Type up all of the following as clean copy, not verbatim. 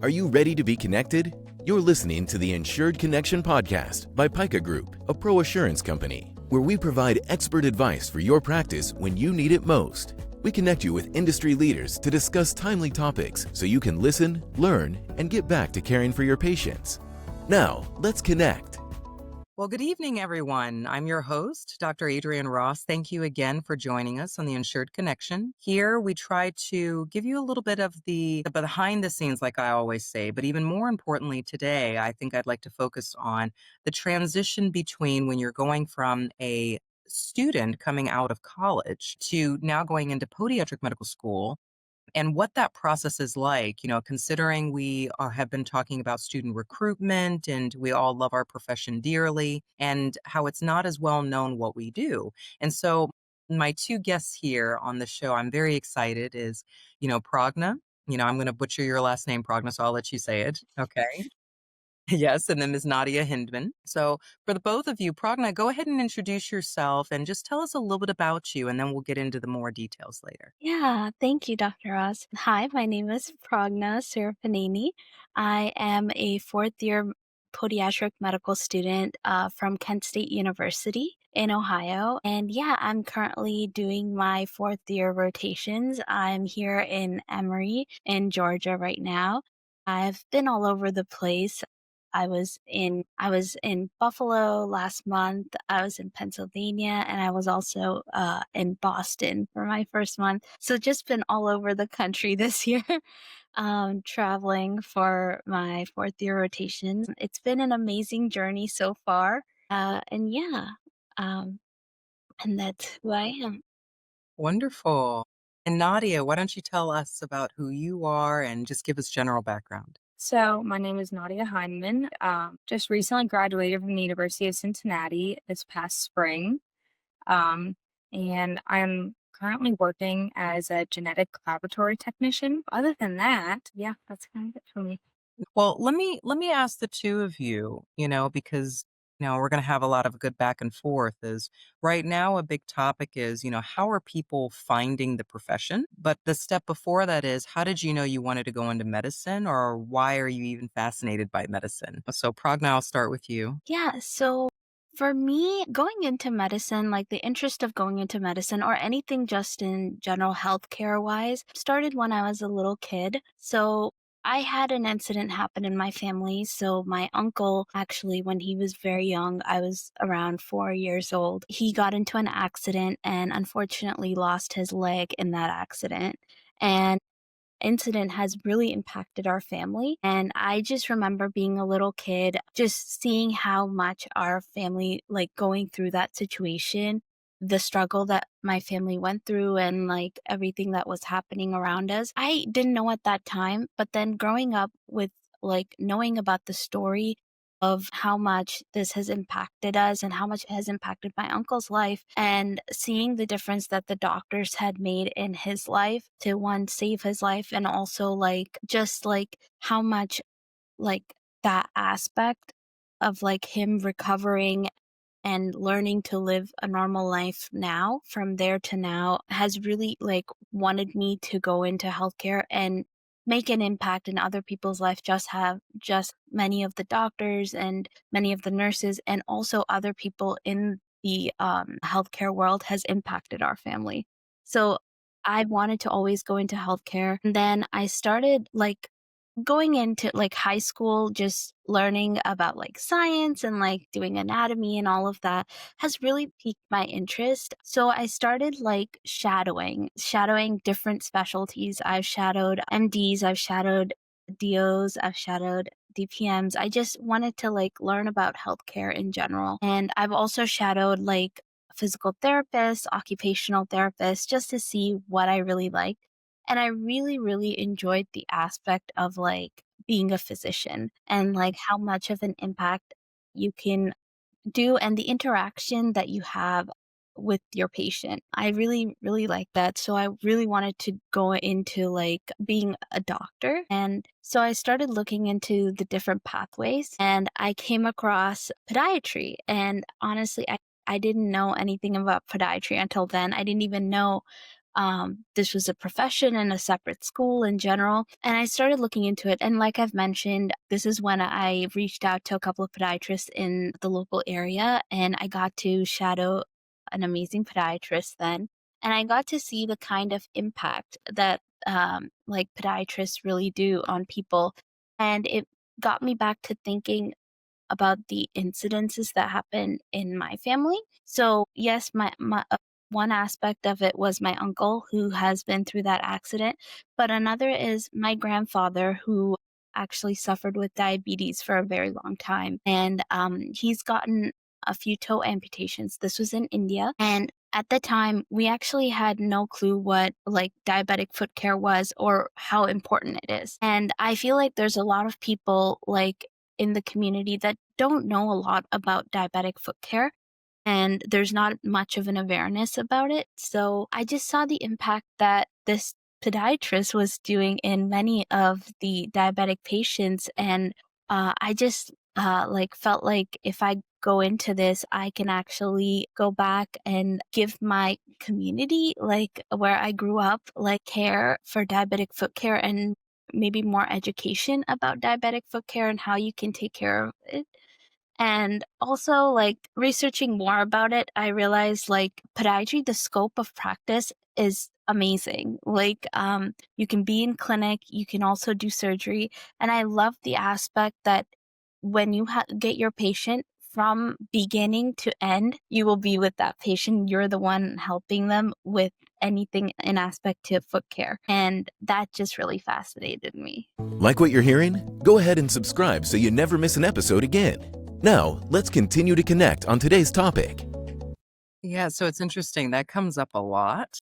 Are you ready to be connected? You're listening to the Insured Connection podcast by Pica Group, a pro assurance company, where we provide expert advice for your practice when you need it most. We connect you with industry leaders to discuss timely topics so you can listen, learn, and get back to caring for your patients. Now, let's connect. Well, good evening, everyone. I'm your host, Dr. Adrienne Ross. Thank you again for joining us on the Insured Connection. Here, we try to give you a little bit of the behind the scenes, like I always say, but even more importantly today, I think I'd like to focus on the transition between when you're going from a student coming out of college to now going into podiatric medical school and what that process is like, considering we have been talking about student recruitment and we all love our profession dearly and how it's not as well known what we do. And so my two guests here on the show, I'm very excited is, Pragna. I'm going to butcher your last name, Pragna, so I'll let you say it. Okay. Yes, and then Ms. Nadia Hindman. So for the both of you, Pragna, go ahead and introduce yourself and just tell us a little bit about you, and then we'll get into the more details later. Yeah, thank you, Dr. Ross. Hi, my name is Pragna Surapaneni. I am a fourth year podiatric medical student from Kent State University in Ohio. And yeah, I'm currently doing my fourth year rotations. I'm here in Emory in Georgia right now. I've been all over the place. I was in Buffalo last month. I was in Pennsylvania, and I was also in Boston for my first month. So just been all over the country this year, traveling for my fourth year rotations. It's been an amazing journey so far, and yeah, um, and that's who I am. Wonderful. And Nadia, why don't you tell us about who you are and just give us general background? So, my name is Nadia Hindman. Just recently graduated from the University of Cincinnati this past spring. Um, and I'm currently working as a genetic laboratory technician. Other than that, yeah, that's kind of it for me. Well, let me ask the two of you, because we're going to have a lot of good back and forth is right now a big topic is, how are people finding the profession? But the step before that is how did you know you wanted to go into medicine or why are you even fascinated by medicine? So Pragna, I'll start with you. Yeah, so for me, going into medicine, like the interest of going into medicine or anything just in general healthcare wise, started when I was a little kid. So I had an incident happen in my family. So my uncle, actually, when he was very young, I was around 4 years old, he got into an accident and unfortunately lost his leg in that accident. And incident has really impacted our family. And I just remember being a little kid, just seeing how much our family, like going through that situation, the struggle that my family went through and like everything that was happening around us. I didn't know at that time, but then growing up with like knowing about the story of how much this has impacted us and how much it has impacted my uncle's life and seeing the difference that the doctors had made in his life to one save his life and also like just like how much like that aspect of like him recovering and learning to live a normal life now from there to now has really like wanted me to go into healthcare and make an impact in other people's life, just many of the doctors and many of the nurses and also other people in the healthcare world has impacted our family. So I wanted to always go into healthcare, and then I started like going into like high school, just learning about like science and like doing anatomy and all of that has really piqued my interest. So I started like shadowing different specialties. I've shadowed MDs, I've shadowed DOs, I've shadowed DPMs. I just wanted to like learn about healthcare in general. And I've also shadowed like physical therapists, occupational therapists, just to see what I really liked. And I really, really enjoyed the aspect of like being a physician and like how much of an impact you can do and the interaction that you have with your patient. I really, really like that. So I really wanted to go into like being a doctor. And so I started looking into the different pathways and I came across podiatry. And honestly, I didn't know anything about podiatry until then. I didn't even know this was a profession and a separate school in general. And I started looking into it. And like I've mentioned, this is when I reached out to a couple of podiatrists in the local area, and I got to shadow an amazing podiatrist then. And I got to see the kind of impact that like podiatrists really do on people. And it got me back to thinking about the incidences that happen in my family. So yes, my one aspect of it was my uncle who has been through that accident, but another is my grandfather who actually suffered with diabetes for a very long time, and he's gotten a few toe amputations. This was in India, and at the time we actually had no clue what like diabetic foot care was or how important it is. And I feel like there's a lot of people like in the community that don't know a lot about diabetic foot care, and there's not much of an awareness about it. So I just saw the impact that this podiatrist was doing in many of the diabetic patients, and I just like felt like if I go into this, I can actually go back and give my community, like where I grew up, like care for diabetic foot care and maybe more education about diabetic foot care and how you can take care of it. And also, like researching more about it, I realized like podiatry, the scope of practice is amazing. Like, you can be in clinic, you can also do surgery. And I love the aspect that when you get your patient from beginning to end, you will be with that patient. You're the one helping them with anything in aspect to foot care. And that just really fascinated me. Like what you're hearing? Go ahead and subscribe so you never miss an episode again. Now, let's continue to connect on today's topic. Yeah, so it's interesting. That comes up a lot.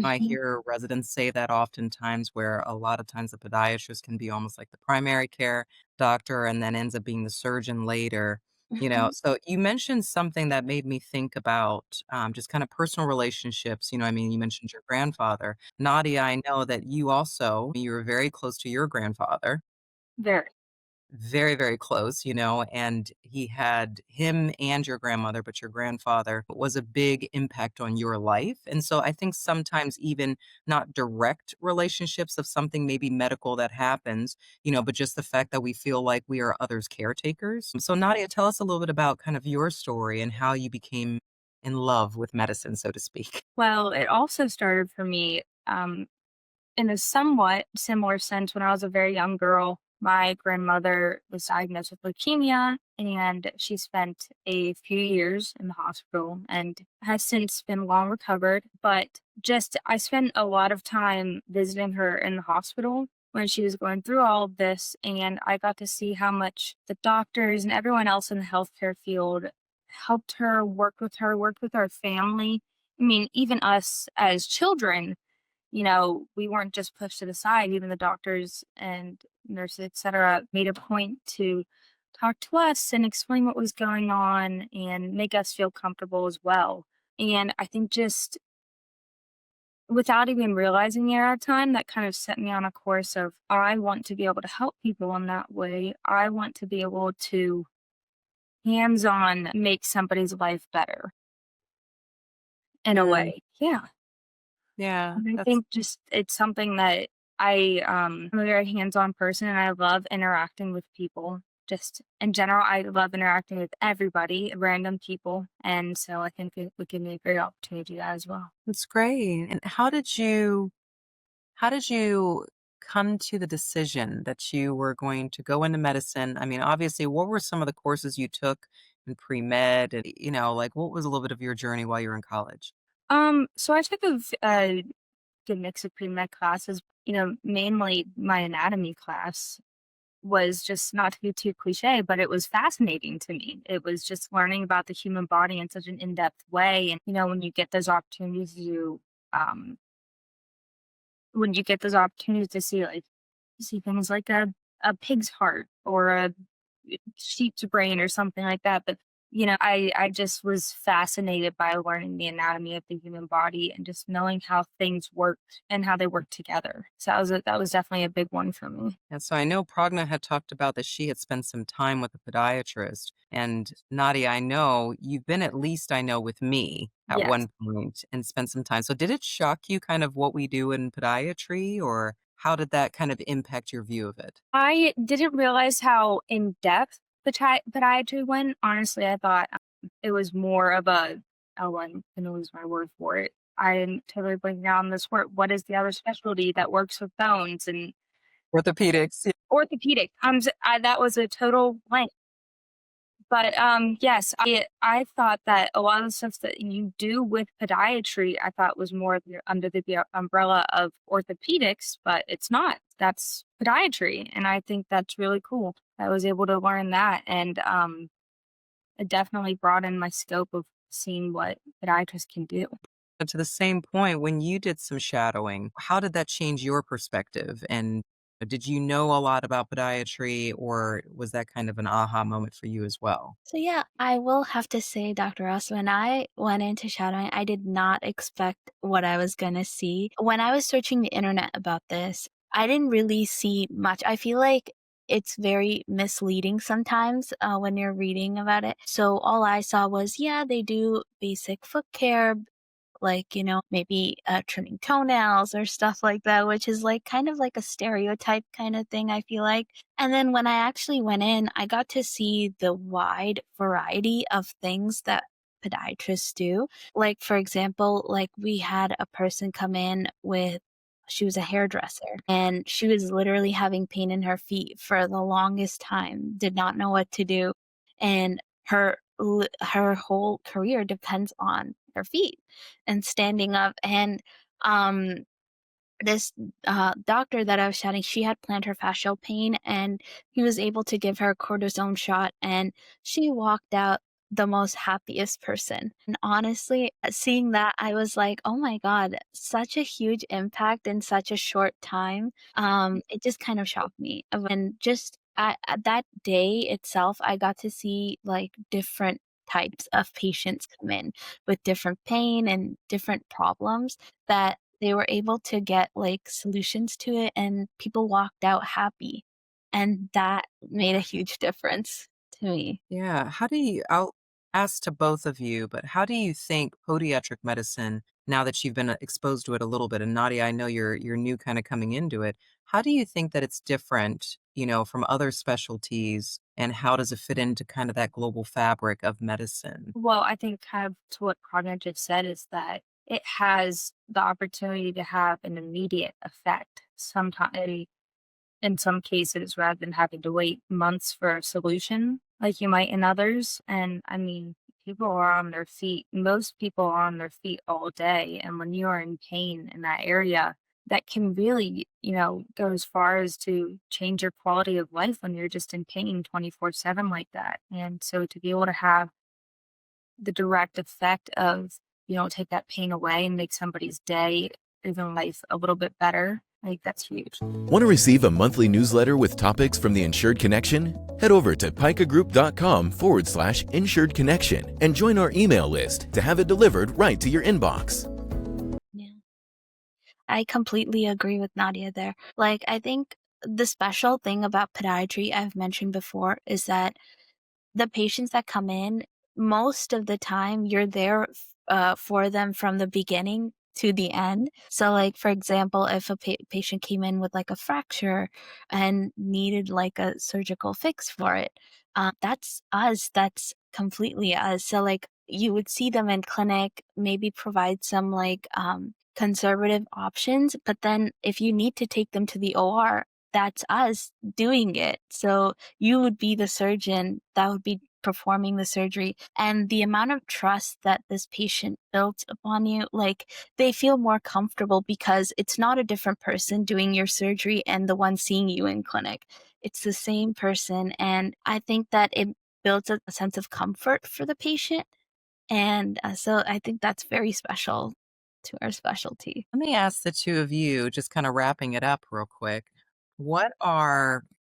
I Mhm. hear residents say that oftentimes, where a lot of times the podiatrist can be almost like the primary care doctor and then ends up being the surgeon later. Mhm. So you mentioned something that made me think about just kind of personal relationships. I mean, you mentioned your grandfather. Nadia, I know that you were very close to your grandfather. Very. Very, very close, and he had him and your grandmother, but your grandfather was a big impact on your life. And so I think sometimes even not direct relationships of something maybe medical that happens, but just the fact that we feel like we are others' caretakers. So Nadia, tell us a little bit about kind of your story and how you became in love with medicine, so to speak. Well, it also started for me in a somewhat similar sense when I was a very young girl. My grandmother was diagnosed with leukemia, and she spent a few years in the hospital and has since been long recovered. But just, I spent a lot of time visiting her in the hospital when she was going through all of this, and I got to see how much the doctors and everyone else in the healthcare field helped her, worked with our family. I mean, even us as children, we weren't just pushed to the side. Even the doctors and nurses, et cetera, made a point to talk to us and explain what was going on and make us feel comfortable as well. And I think just without even realizing it at a time, that kind of set me on a course of I want to be able to help people in that way. I want to be able to hands on make somebody's life better in a Mm, way. Yeah. yeah, And I that's think just it's something that I'm a very hands-on person and I love interacting with people. Just in general, I love interacting with everybody, random people. And so I think it would give me a great opportunity to do that as well. that's great. And how did you come to the decision that you were going to go into medicine? I mean, obviously, what were some of the courses you took in pre-med and, like what was a little bit of your journey while you were in college? So I took a good mix of pre-med classes, mainly my anatomy class was just not to be too cliche, but it was fascinating to me. It was just learning about the human body in such an in-depth way. And, when you get those opportunities um, to see things like a pig's heart or a sheep's brain or something like that. But I just was fascinated by learning the anatomy of the human body and just knowing how things worked and how they work together. So that was definitely a big one for me. And so I know Pragna had talked about that she had spent some time with a podiatrist. And Nadia, I know you've been at least, I know, with me at Yes. one point and spent some time. So did it shock you kind of what we do in podiatry, or how did that kind of impact your view of it? I didn't realize how in depth podiatry went. Honestly, I thought it was more of a, oh, I'm gonna lose my word for it. I'm totally blanking out on this word. What is the other specialty that works with bones and Orthopedics. Yeah. orthopedic? That was a total blank. But yes, I thought that a lot of the stuff that you do with podiatry, I thought was more of under the umbrella of orthopedics, but it's not. That's podiatry, and I think that's really cool. I was able to learn that, and it definitely broadened my scope of seeing what podiatrists can do. But to the same point, when you did some shadowing, how did that change your perspective? And did you know a lot about podiatry, or was that kind of an aha moment for you as well? So yeah, I will have to say, Dr. Ross, when I went into shadowing, I did not expect what I was gonna see. When I was searching the internet about this, I didn't really see much. I feel like it's very misleading sometimes when you're reading about it. So all I saw was, yeah, they do basic foot care, like, maybe trimming toenails or stuff like that, which is like kind of like a stereotype kind of thing, I feel like. And then when I actually went in, I got to see the wide variety of things that podiatrists do. Like, for example, like we had a person come in with, she was a hairdresser and she was literally having pain in her feet for the longest time, did not know what to do. And her whole career depends on her feet and standing up. And um this doctor that I was chatting, she had plantar fascial pain, and he was able to give her a cortisone shot, and she walked out the most happiest person. And honestly, seeing that, I was like, oh my God, such a huge impact in such a short time. It just kind of shocked me. And just at that day itself, I got to see like different types of patients come in with different pain and different problems that they were able to get, like, solutions to it, and people walked out happy, and that made a huge difference to me. Yeah. I'll ask to both of you, but how do you think podiatric medicine, now that you've been exposed to it a little bit, and Nadia, I know you're new kind of coming into it, how do you think that it's different, from other specialties, and how does it fit into kind of that global fabric of medicine? Well, I think kind of to what Pragna just said is that it has the opportunity to have an immediate effect. Sometimes, in some cases, rather than having to wait months for a solution, like you might in others. And I mean, people are on their feet. Most people are on their feet all day. And when you are in pain in that area, that can really, go as far as to change your quality of life when you're just in pain 24/7 like that. And so to be able to have the direct effect of, take that pain away and make somebody's day, even life a little bit better, like that's huge. Want to receive a monthly newsletter with topics from the Insured Connection? Head over to picagroup.com/insured connection and join our email list to have it delivered right to your inbox. Yeah. I completely agree with Nadia there. Like, I think the special thing about podiatry I've mentioned before is that the patients that come in, most of the time, you're there for them from the beginning to the end. So, like, for example, if a patient came in with like a fracture and needed like a surgical fix for it, that's us. That's completely us. So, like, you would see them in clinic, maybe provide some like conservative options, but then if you need to take them to the OR, that's us doing it. So you would be the surgeon that would be performing the surgery. And the amount of trust that this patient builds upon you, like they feel more comfortable because it's not a different person doing your surgery and the one seeing you in clinic. It's the same person. And I think that it builds a sense of comfort for the patient. And so I think that's very special to our specialty. Let me ask the two of you, just kind of wrapping it up real quick. What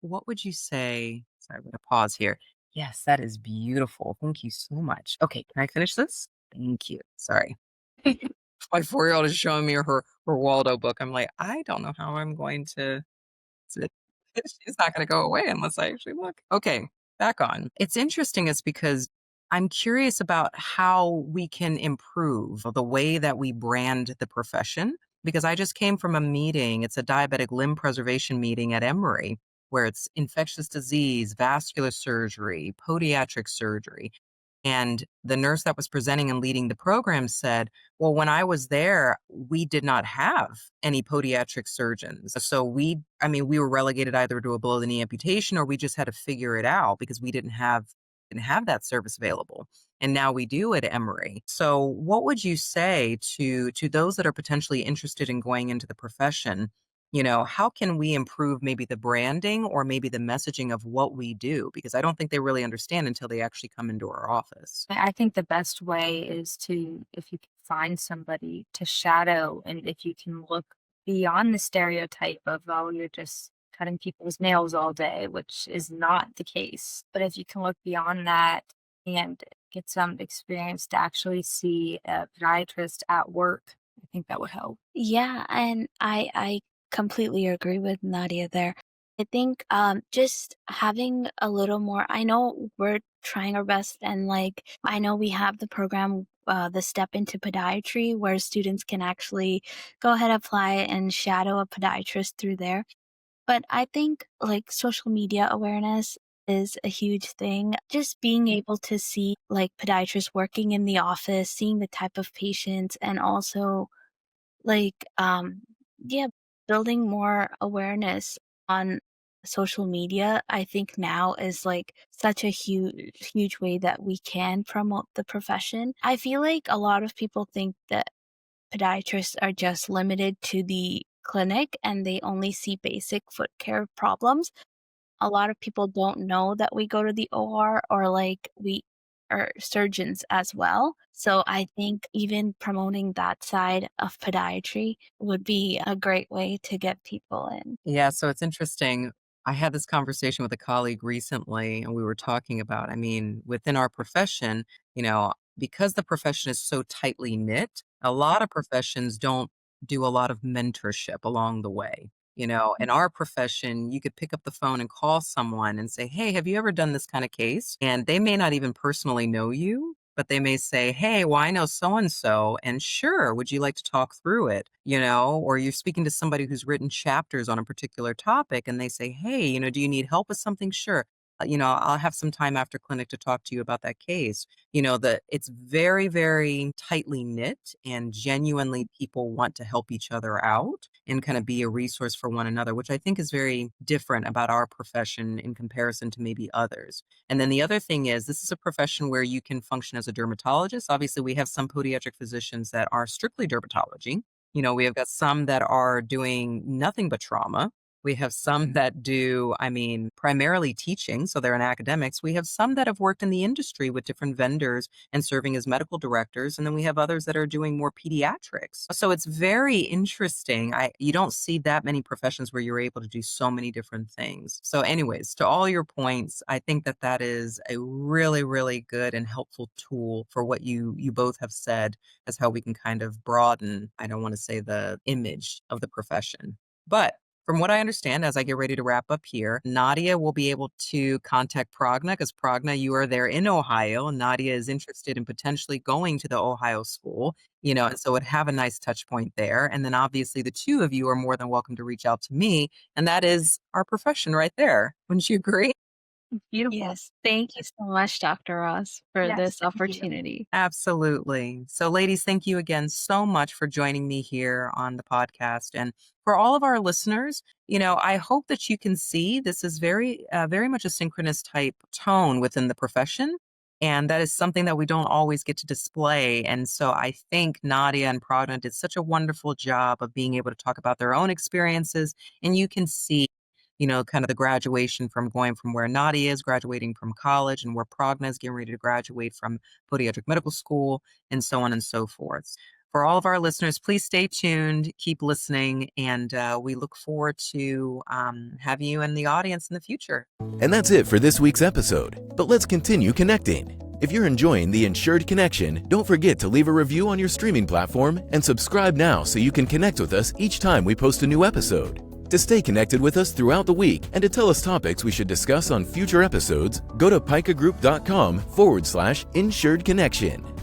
would you say? Sorry, I'm going to pause here. Yes, that is beautiful. Thank you so much. Okay, can I finish this? Thank you. Sorry. My 4-year-old is showing me her Waldo book. I'm like, I don't know how I'm going to she's not gonna go away unless I actually look. Okay, back on. It's interesting is because I'm curious about how we can improve the way that we brand the profession, because I just came from a meeting. It's a diabetic limb preservation meeting at Emory, where it's infectious disease, vascular surgery, podiatric surgery. And the nurse that was presenting and leading the program said, well, when I was there, we did not have any podiatric surgeons. So we were relegated either to a below the knee amputation or we just had to figure it out because we didn't have that service available. And now we do at Emory. So what would you say to those that are potentially interested in going into the profession? How can we improve maybe the branding or maybe the messaging of what we do? Because I don't think they really understand until they actually come into our office. I think the best way is to, if you can find somebody to shadow, and if you can look beyond the stereotype of, oh, you're just cutting people's nails all day, which is not the case. But if you can look beyond that and get some experience to actually see a podiatrist at work, I think that would help. Yeah, and I completely agree with Nadia there. I think just having a little more. I know we're trying our best, and like I know we have the program, the Step into Podiatry, where students can actually go ahead apply and shadow a podiatrist through there. But I think like social media awareness is a huge thing. Just being able to see like podiatrists working in the office, seeing the type of patients, and also like, yeah, building more awareness on social media, I think now is like such a huge, huge way that we can promote the profession. I feel like a lot of people think that podiatrists are just limited to the clinic and they only see basic foot care problems. A lot of people don't know that we go to the OR or like we are surgeons as well. So I think even promoting that side of podiatry would be a great way to get people in. Yeah, so it's interesting. I had this conversation with a colleague recently, and we were talking about, within our profession, because the profession is so tightly knit, a lot of professions don't do a lot of mentorship along the way. In our profession, you could pick up the phone and call someone and say, hey, have you ever done this kind of case? And they may not even personally know you, but they may say, hey, well, I know so and so, and sure, would you like to talk through it? Or you're speaking to somebody who's written chapters on a particular topic, and they say, hey, do you need help with something? Sure. I'll have some time after clinic to talk to you about that case. That it's very, very tightly knit, and genuinely people want to help each other out and kind of be a resource for one another, which I think is very different about our profession in comparison to maybe others. And then the other thing is, this is a profession where you can function as a dermatologist. Obviously, we have some podiatric physicians that are strictly dermatology. We have got some that are doing nothing but trauma. We have some that do, primarily teaching, so they're in academics. We have some that have worked in the industry with different vendors and serving as medical directors, and then we have others that are doing more pediatrics. So it's very interesting. You don't see that many professions where you're able to do so many different things. So anyways, to all your points, I think that that is a really, really good and helpful tool for what you both have said as how we can kind of broaden, I don't want to say the image of the profession. But from what I understand, as I get ready to wrap up here, Nadia will be able to contact Pragna because Pragna, you are there in Ohio. And Nadia is interested in potentially going to the Ohio school, and so would have a nice touch point there. And then obviously the two of you are more than welcome to reach out to me. And that is our profession right there. Wouldn't you agree? Beautiful. Yes. Thank you so much, Dr. Ross, for Yes, this thank you. opportunity. Absolutely. So, ladies, thank you again so much for joining me here on the podcast. And for all of our listeners, I hope that you can see this is very much a synchronous type tone within the profession. And that is something that we don't always get to display. And so I think Nadia and Pragna did such a wonderful job of being able to talk about their own experiences. And you can see kind of the graduation from going from where Nadia is graduating from college and where Pragna is getting ready to graduate from podiatric medical school and so on and so forth. For all of our listeners, please stay tuned, keep listening, and we look forward to having you in the audience in the future. And that's it for this week's episode. But let's continue connecting. If you're enjoying the Insured Connection, don't forget to leave a review on your streaming platform and subscribe now so you can connect with us each time we post a new episode. To stay connected with us throughout the week and to tell us topics we should discuss on future episodes, go to picagroup.com/insured connection.